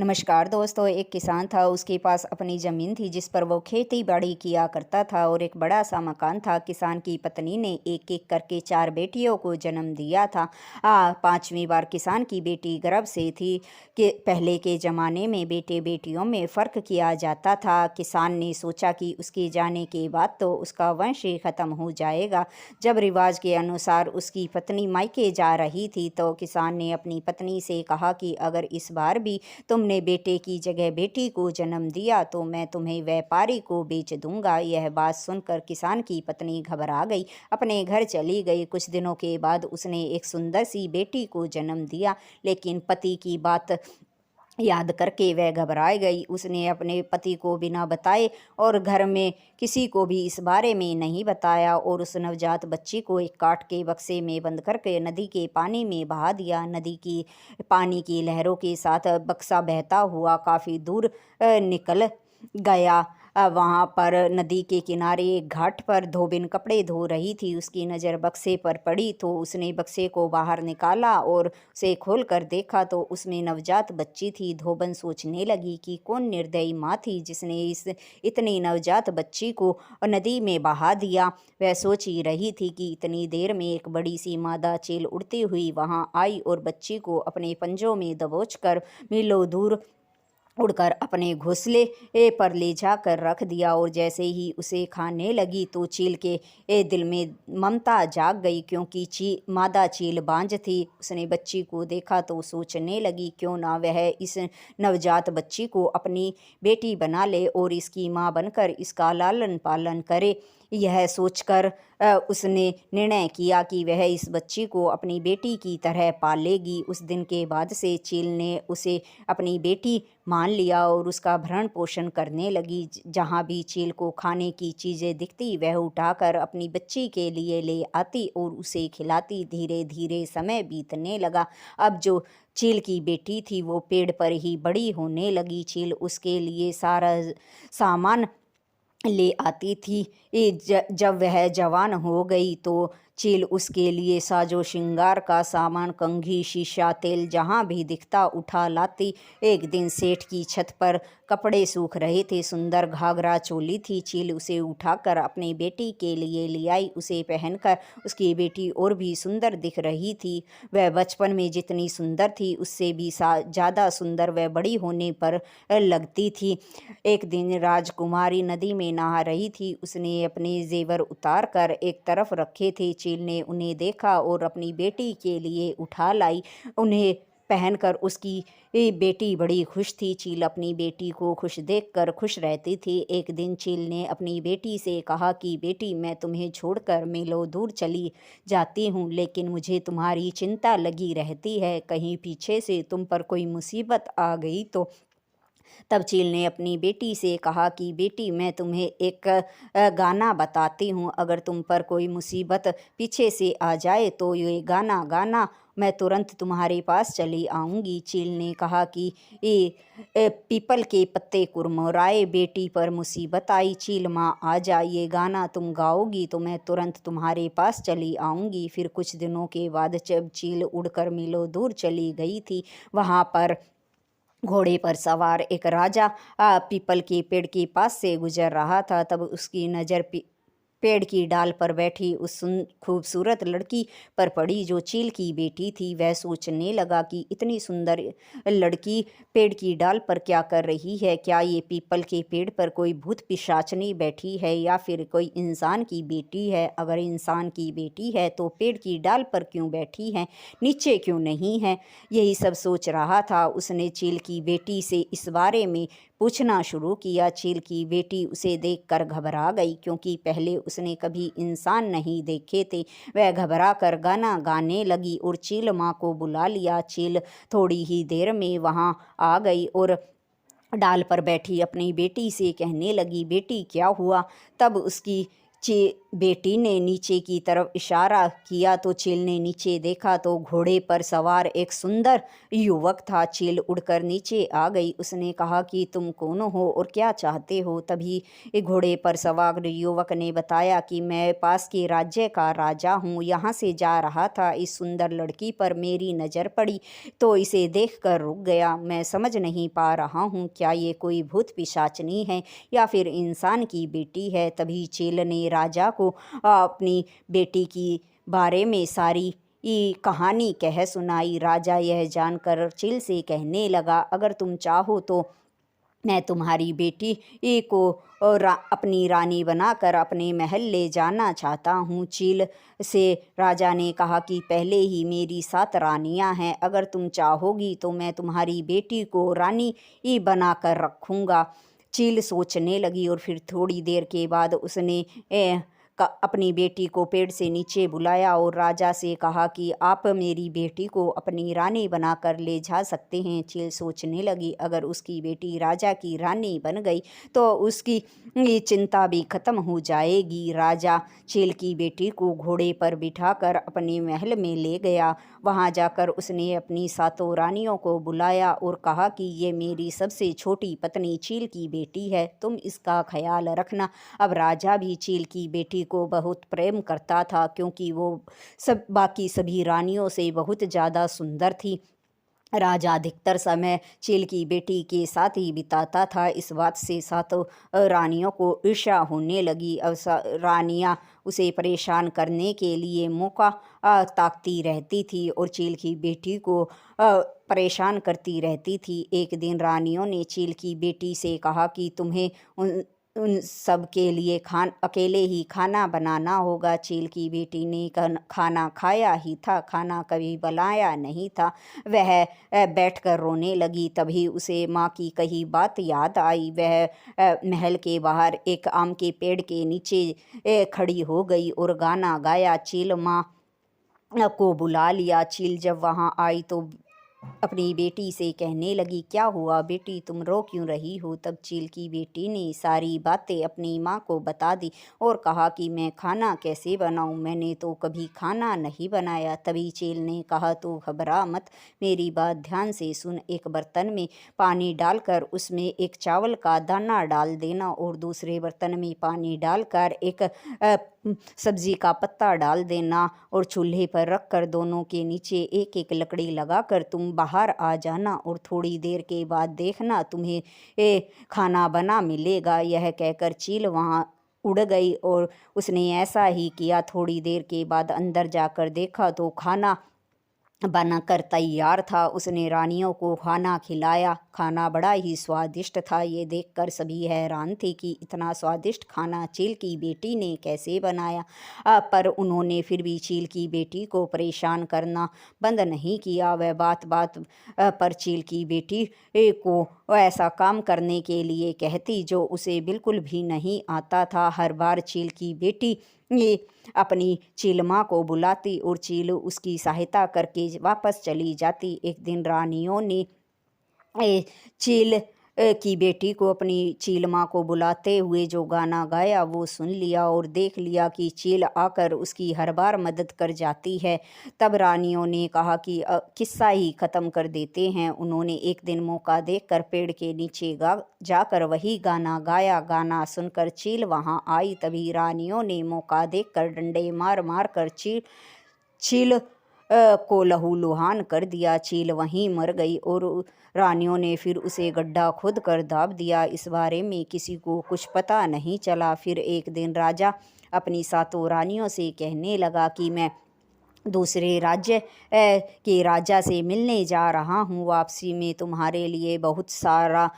नमस्कार दोस्तों। एक किसान था, उसके पास अपनी ज़मीन थी जिस पर वो खेती बाड़ी किया करता था और एक बड़ा सा मकान था। किसान की पत्नी ने एक एक करके 4 बेटियों को जन्म दिया था। 5वीं बार किसान की बेटी गर्भ से थी कि पहले के ज़माने में बेटे बेटियों में फ़र्क किया जाता था। किसान ने सोचा कि उसके जाने के बाद तो उसका वंश ही ख़त्म हो जाएगा। जब रिवाज के अनुसार उसकी पत्नी मायके जा रही थी तो किसान ने अपनी पत्नी से कहा कि अगर इस बार भी तुमने बेटे की जगह बेटी को जन्म दिया तो मैं तुम्हें व्यापारी को बेच दूंगा। यह बात सुनकर किसान की पत्नी घबरा गई, अपने घर चली गई। कुछ दिनों के बाद उसने एक सुंदर सी बेटी को जन्म दिया, लेकिन पति की बात याद करके वह घबरा गई। उसने अपने पति को बिना बताए और घर में किसी को भी इस बारे में नहीं बताया और उस नवजात बच्ची को एक काठ के बक्से में बंद करके नदी के पानी में बहा दिया। नदी की पानी की लहरों के साथ बक्सा बहता हुआ काफ़ी दूर निकल गया। वहाँ पर नदी के किनारे एक घाट पर धोबिन कपड़े धो रही थी। उसकी नज़र बक्से पर पड़ी तो उसने बक्से को बाहर निकाला और उसे खोल कर देखा तो उसमें नवजात बच्ची थी। धोबन सोचने लगी कि कौन निर्दयी माँ थी जिसने इस इतनी नवजात बच्ची को नदी में बहा दिया। वह सोच ही रही थी कि इतनी देर में एक बड़ी सी मादा चील उड़ती हुई वहाँ आई और बच्ची को अपने पंजों में दबोचकर मीलों दूर उड़कर अपने घोंसले पर ले जाकर रख दिया। और जैसे ही उसे खाने लगी तो चील के दिल में ममता जाग गई, क्योंकि मादा चील बांझ थी। उसने बच्ची को देखा तो सोचने लगी क्यों ना वह इस नवजात बच्ची को अपनी बेटी बना ले और इसकी माँ बनकर इसका लालन पालन करे। यह सोचकर उसने निर्णय किया कि वह इस बच्ची को अपनी बेटी की तरह पालेगी। उस दिन के बाद से चील ने उसे अपनी बेटी मान लिया और उसका भरण पोषण करने लगी। जहाँ भी चील को खाने की चीज़ें दिखती वह उठाकर अपनी बच्ची के लिए ले आती और उसे खिलाती। धीरे धीरे समय बीतने लगा। अब जो चील की बेटी थी वो पेड़ पर ही बड़ी होने लगी। चील उसके लिए सारा सामान ले आती थी। जब वह जवान हो गई तो चील उसके लिए साजो श्रृंगार का सामान, कंघी, शीशा, तेल जहाँ भी दिखता उठा लाती। एक दिन सेठ की छत पर कपड़े सूख रहे थे। सुंदर घाघरा चोली थी। चील उसे उठाकर अपनी बेटी के लिए ले आई। उसे पहनकर उसकी बेटी और भी सुंदर दिख रही थी। वह बचपन में जितनी सुंदर थी उससे भी ज़्यादा सुंदर वह बड़ी होने पर लगती थी। एक दिन राजकुमारी नदी में नहा रही थी। उसने अपने जेवर उतार कर एक तरफ रखे थे। चील ने उन्हें देखा और अपनी बेटी के लिए उठा लाई। उन्हें पहनकर उसकी बेटी बड़ी खुश थी। चील अपनी बेटी को खुश देखकर खुश रहती थी। एक दिन चील ने अपनी बेटी से कहा कि बेटी, मैं तुम्हें छोड़कर मीलों दूर चली जाती हूँ, लेकिन मुझे तुम्हारी चिंता लगी रहती है। कहीं पीछे से तुम पर कोई मुसीबत आ गई तो। तब चील ने अपनी बेटी से कहा कि बेटी, मैं तुम्हें एक गाना बताती हूँ। अगर तुम पर कोई मुसीबत पीछे से आ जाए तो ये गाना गाना, मैं तुरंत तुम्हारे पास चली आऊँगी। चील ने कहा कि पीपल के पत्ते कुरमुराए, बेटी पर मुसीबत आई, चील माँ आ जा, ये गाना तुम गाओगी तो मैं तुरंत तुम्हारे पास चली आऊँगी। फिर कुछ दिनों के बाद जब चील उड़कर मीलों दूर चली गई थी, वहाँ पर घोड़े पर सवार एक राजा पीपल के पेड़ के पास से गुजर रहा था। तब उसकी नज़र पेड़ की डाल पर बैठी उस खूबसूरत लड़की पर पड़ी जो चील की बेटी थी। वह सोचने लगा कि इतनी सुंदर लड़की पेड़ की डाल पर क्या कर रही है। क्या ये पीपल के पेड़ पर कोई भूत पिशाचनी बैठी है या फिर कोई इंसान की बेटी है। अगर इंसान की बेटी है तो पेड़ की डाल पर क्यों बैठी है, नीचे क्यों नहीं है। यही सब सोच रहा था। उसने चील की बेटी से इस बारे में पूछना शुरू किया। चील की बेटी उसे देखकर घबरा गई, क्योंकि पहले उसने कभी इंसान नहीं देखे थे। वह घबरा कर गाना गाने लगी और चील माँ को बुला लिया। चील थोड़ी ही देर में वहाँ आ गई और डाल पर बैठी अपनी बेटी से कहने लगी, बेटी क्या हुआ। तब उसकी बेटी ने नीचे की तरफ इशारा किया तो चील ने नीचे देखा तो घोड़े पर सवार एक सुंदर युवक था। चील उड़कर नीचे आ गई। उसने कहा कि तुम कौन हो और क्या चाहते हो? तभी एक घोड़े पर सवार युवक ने बताया कि मैं पास के राज्य का राजा हूँ, यहाँ से जा रहा था, इस सुंदर लड़की पर मेरी नज़र पड़ी तो इसे देखकर रुक गया। मैं समझ नहीं पा रहा हूँ क्या ये कोई भूत पिशाचनी है या फिर इंसान की बेटी है। तभी चील ने राजा को अपनी बेटी की बारे में सारी कहानी कह सुनाई। राजा यह जानकर चील से कहने लगा, अगर तुम चाहो तो मैं तुम्हारी बेटी को अपनी रानी बनाकर अपने महल ले जाना चाहता हूँ। चील से राजा ने कहा कि पहले ही मेरी 7 रानियाँ हैं, अगर तुम चाहोगी तो मैं तुम्हारी बेटी को रानी बनाकर रखूँगा। चील सोचने लगी और फिर थोड़ी देर के बाद उसने अपनी बेटी को पेड़ से नीचे बुलाया और राजा से कहा कि आप मेरी बेटी को अपनी रानी बनाकर ले जा सकते हैं। चील सोचने लगी, अगर उसकी बेटी राजा की रानी बन गई तो उसकी ये चिंता भी खत्म हो जाएगी। राजा चील की बेटी को घोड़े पर बिठाकर अपने महल में ले गया। वहां जाकर उसने अपनी 7 रानियों को बुलाया और कहा कि ये मेरी सबसे छोटी पत्नी चील की बेटी है, तुम इसका ख्याल रखना। अब राजा भी चील की बेटी को बहुत प्रेम करता था क्योंकि वो बाकी सभी रानियों से बहुत ज़्यादा सुंदर थी। राजा अधिकतर समय चील की बेटी के साथ ही बिताता था। इस बात से 7 रानियों को ईर्ष्या होने लगी। अब रानियां उसे परेशान करने के लिए मौका ताकती रहती थी और चील की बेटी को परेशान करती रहती थी। एक दिन रानियों ने चील की बेटी से कहा कि तुम्हें उन सब के लिए अकेले ही खाना बनाना होगा। चील की बेटी ने खाना खाया ही था, खाना कभी बनाया नहीं था। वह बैठकर रोने लगी। तभी उसे माँ की कही बात याद आई। वह महल के बाहर एक आम के पेड़ के नीचे खड़ी हो गई और गाना गाया। चील माँ को बुला लिया। चील जब वहाँ आई तो अपनी बेटी से कहने लगी, क्या हुआ बेटी, तुम रो क्यों रही हो? तब चील की बेटी ने सारी बातें अपनी माँ को बता दी और कहा कि मैं खाना कैसे बनाऊँ, मैंने तो कभी खाना नहीं बनाया। तभी चील ने कहा, तो घबरा मत, मेरी बात ध्यान से सुन। एक बर्तन में पानी डालकर उसमें एक चावल का दाना डाल देना और दूसरे बर्तन में पानी डालकर एक सब्जी का पत्ता डाल देना और चूल्हे पर रखकर दोनों के नीचे एक एक लकड़ी लगाकर तुम बाहर आ जाना और थोड़ी देर के बाद देखना तुम्हें खाना बना मिलेगा। यह कहकर चील वहाँ उड़ गई और उसने ऐसा ही किया। थोड़ी देर के बाद अंदर जाकर देखा तो खाना बनकर तैयार था। उसने रानियों को खाना खिलाया। खाना बड़ा ही स्वादिष्ट था। ये देखकर सभी हैरान थे कि इतना स्वादिष्ट खाना चील की बेटी ने कैसे बनाया। पर उन्होंने फिर भी चील की बेटी को परेशान करना बंद नहीं किया। वह बात बात पर चील की बेटी को ऐसा काम करने के लिए कहती जो उसे बिल्कुल भी नहीं आता था। हर बार चील की बेटी ये अपनी चील माँ को बुलाती और चील उसकी सहायता करके वापस चली जाती। एक दिन रानियों ने चील की बेटी को अपनी चील माँ को बुलाते हुए जो गाना गाया वो सुन लिया और देख लिया कि चील आकर उसकी हर बार मदद कर जाती है। तब रानियों ने कहा कि किस्सा ही ख़त्म कर देते हैं। उन्होंने एक दिन मौका देखकर पेड़ के नीचे जाकर वही गाना गाया। गाना सुनकर चील वहाँ आई। तभी रानियों ने मौका देखकर डंडे मार मार कर चील को लहूलुहान कर दिया। चील वहीं मर गई और रानियों ने फिर उसे गड्ढा खोद कर दाब दिया। इस बारे में किसी को कुछ पता नहीं चला। फिर एक दिन राजा अपनी 7 रानियों से कहने लगा कि मैं दूसरे राज्य के राजा से मिलने जा रहा हूँ। वापसी में तुम्हारे लिए बहुत सारा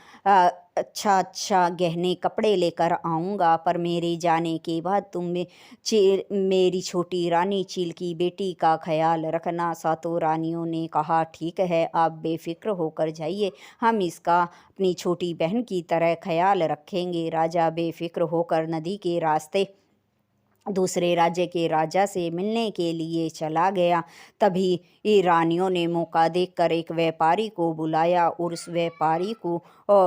अच्छा अच्छा गहने कपड़े लेकर आऊँगा, पर मेरे जाने के बाद तुम मेरी छोटी रानी चील की बेटी का ख्याल रखना। 7 रानियों ने कहा, ठीक है, आप बेफिक्र होकर जाइए, हम इसका अपनी छोटी बहन की तरह ख्याल रखेंगे। राजा बेफिक्र होकर नदी के रास्ते दूसरे राज्य के राजा से मिलने के लिए चला गया। तभी ये रानियों ने मौका देखकर एक व्यापारी को बुलाया और उस व्यापारी को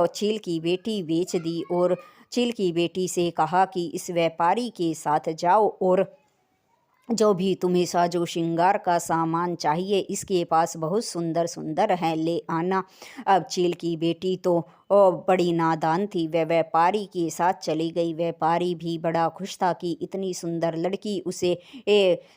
चील की बेटी बेच दी और चील की बेटी से कहा कि इस व्यापारी के साथ जाओ और जो भी तुम्हें साजो श्रृंगार का सामान चाहिए इसके पास बहुत सुंदर सुंदर है, ले आना। अब चील की बेटी तो बड़ी नादान थी, वह व्यापारी के साथ चली गई। व्यापारी भी बड़ा खुश था कि इतनी सुंदर लड़की उसे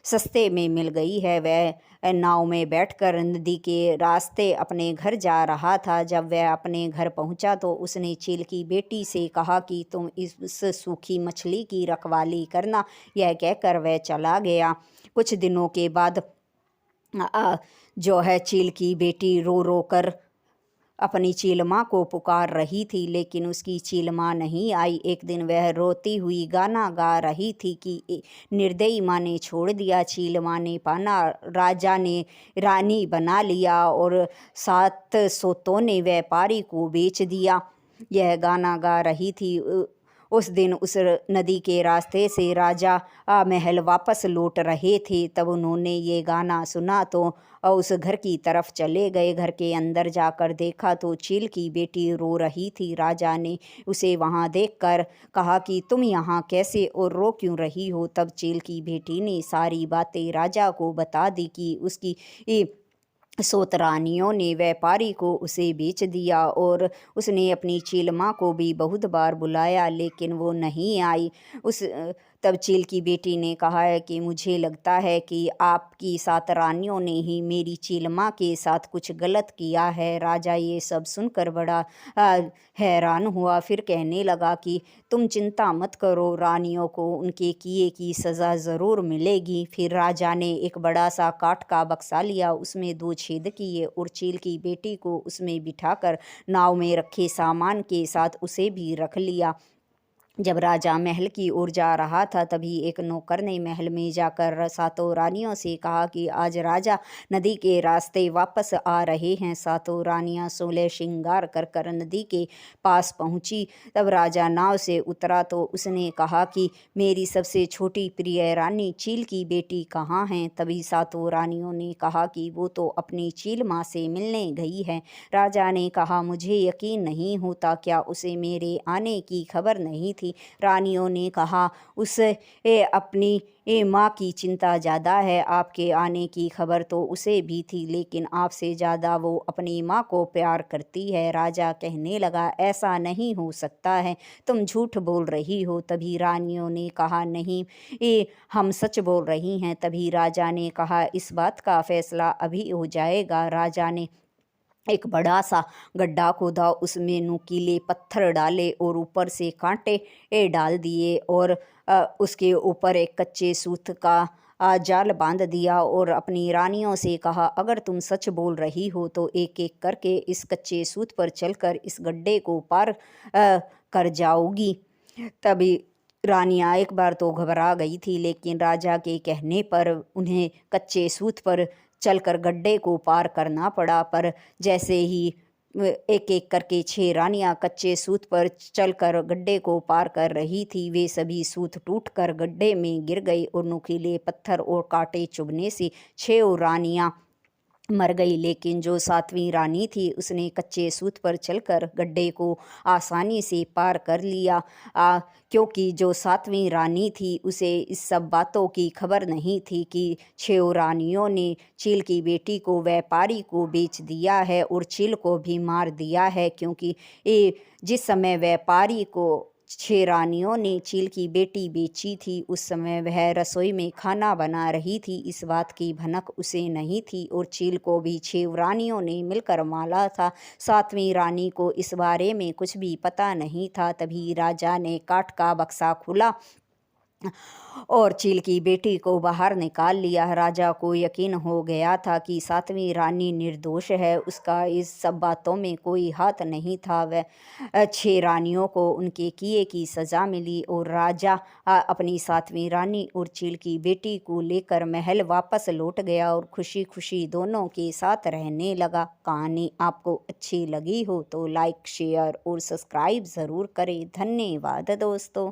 सस्ते में मिल गई है। वह नाव में बैठकर नदी के रास्ते अपने घर जा रहा था। जब वह अपने घर पहुंचा तो उसने चील की बेटी से कहा कि तुम इस सूखी मछली की रखवाली करना। यह कहकर वह चला गया। कुछ दिनों के बाद जो है चील की बेटी रो रो कर अपनी चील माँ को पुकार रही थी, लेकिन उसकी चील माँ नहीं आई। एक दिन वह रोती हुई गाना गा रही थी कि निर्दयी माँ ने छोड़ दिया, चील माँ ने पाना, राजा ने रानी बना लिया और 7 सोतों ने व्यापारी को बेच दिया। यह गाना गा रही थी। उस दिन उस नदी के रास्ते से राजा महल वापस लौट रहे थे। तब उन्होंने ये गाना सुना तो उस घर की तरफ चले गए। घर के अंदर जाकर देखा तो चील की बेटी रो रही थी। राजा ने उसे वहाँ देखकर कहा कि तुम यहाँ कैसे और रो क्यों रही हो। तब चील की बेटी ने सारी बातें राजा को बता दी कि उसकी सोतरानियों ने व्यापारी को उसे बेच दिया और उसने अपनी चील माँ को भी बहुत बार बुलाया लेकिन वो नहीं आई। तब चील की बेटी ने कहा है कि मुझे लगता है कि आपकी 7 रानियों ने ही मेरी चील माँ के साथ कुछ गलत किया है। राजा ये सब सुनकर बड़ा हैरान हुआ। फिर कहने लगा कि तुम चिंता मत करो, रानियों को उनके किए की सज़ा ज़रूर मिलेगी। फिर राजा ने एक बड़ा सा काठ का बक्सा लिया, उसमें 2 छेद किए और चील की बेटी को उसमें बिठाकर नाव में रखे सामान के साथ उसे भी रख लिया। जब राजा महल की ओर जा रहा था तभी एक नौकर ने महल में जाकर 7 रानियों से कहा कि आज राजा नदी के रास्ते वापस आ रहे हैं। 7 रानियां 16 श्रृंगार कर कर नदी के पास पहुंची। तब राजा नाव से उतरा तो उसने कहा कि मेरी सबसे छोटी प्रिय रानी चील की बेटी कहाँ हैं। तभी 7 रानियों ने कहा कि वो तो अपनी चील माँ से मिलने गई है। राजा ने कहा मुझे यकीन नहीं होता, क्या उसे मेरे आने की खबर नहीं थी। रानियों ने कहा उसे अपनी माँ की चिंता ज़्यादा है, आपके आने की खबर तो उसे भी थी लेकिन आपसे ज़्यादा वो अपनी माँ को प्यार करती है। राजा कहने लगा ऐसा नहीं हो सकता है, तुम झूठ बोल रही हो। तभी रानियों ने कहा नहीं, हम सच बोल रही हैं। तभी राजा ने कहा इस बात का फैसला अभी हो जाएगा। राजा ने एक बड़ा सा गड्ढा खोदा, उसमें नुकीले पत्थर डाले और ऊपर से कांटे डाल दिए और उसके ऊपर एक कच्चे सूत का जाल बांध दिया और अपनी रानियों से कहा अगर तुम सच बोल रही हो तो एक एक करके इस कच्चे सूत पर चलकर इस गड्ढे को पार कर जाओगी। तभी रानियां एक बार तो घबरा गई थी लेकिन राजा के कहने पर उन्हें कच्चे सूत पर चलकर गड्ढे को पार करना पड़ा। पर जैसे ही एक एक करके 6 रानियां कच्चे सूत पर चलकर गड्ढे को पार कर रही थी, वे सभी सूत टूटकर गड्ढे में गिर गई और नुकीले पत्थर और कांटे चुभने से 6 रानियां मर गई। लेकिन जो 7वीं रानी थी उसने कच्चे सूत पर चलकर गड्ढे को आसानी से पार कर लिया। क्योंकि जो 7वीं रानी थी उसे इस सब बातों की खबर नहीं थी कि 6 रानियों ने चील की बेटी को व्यापारी को बेच दिया है और चील को भी मार दिया है। क्योंकि जिस समय व्यापारी को 6 रानियों ने चील की बेटी बेची थी उस समय वह रसोई में खाना बना रही थी, इस बात की भनक उसे नहीं थी और चील को भी 6 रानियों ने मिलकर मारा था। 7वीं रानी को इस बारे में कुछ भी पता नहीं था। तभी राजा ने काठ का बक्सा खोला और चील की बेटी को बाहर निकाल लिया। राजा को यकीन हो गया था कि 7वीं रानी निर्दोष है, उसका इस सब बातों में कोई हाथ नहीं था। वह 6 रानियों को उनके किए की सज़ा मिली और राजा अपनी 7वीं रानी और चील की बेटी को लेकर महल वापस लौट गया और खुशी खुशी दोनों के साथ रहने लगा। कहानी आपको अच्छी लगी हो तो लाइक शेयर और सब्सक्राइब ज़रूर करें। धन्यवाद दोस्तों।